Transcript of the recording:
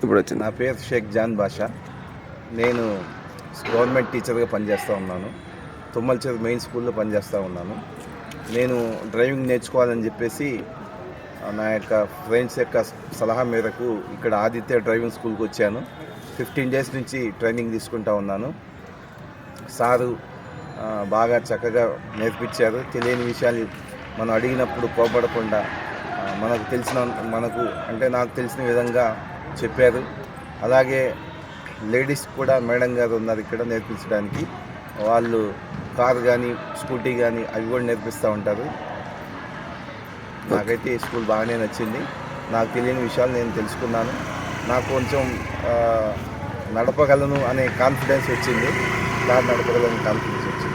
ఇప్పుడు వచ్చింది. నా పేరు షేక్ జాన్ బాషా. నేను గవర్నమెంట్ టీచర్గా పనిచేస్తూ ఉన్నాను. తుమ్మలచెరు మెయిన్ స్కూల్లో పనిచేస్తూ ఉన్నాను. నేను డ్రైవింగ్ నేర్చుకోవాలని చెప్పేసి నా యొక్క ఫ్రెండ్స్ యొక్క సలహా మేరకు ఇక్కడ ఆదిత్య డ్రైవింగ్ స్కూల్కి వచ్చాను. 15 డేస్ నుంచి ట్రైనింగ్ తీసుకుంటూ ఉన్నాను. సారు బాగా చక్కగా నేర్పించారు. తెలియని విషయాలు మనం అడిగినప్పుడు కోపడకుండా నాకు తెలిసిన విధంగా చెప్పారు. అలాగే లేడీస్ కూడా మేడం గారు ఉన్నారు ఇక్కడ నేర్పించడానికి. వాళ్ళు కారు కానీ స్కూటీ కానీ అవి కూడా నేర్పిస్తూ ఉంటారు. నాకైతే ఈ స్కూల్ బాగానే నచ్చింది. నాకు తెలియని విషయాలు నేను తెలుసుకున్నాను. నాకు కొంచెం నడపగలను అనే కాన్ఫిడెన్స్ వచ్చింది. కారు నడపగలను కాన్ఫిడెన్స్ వచ్చింది.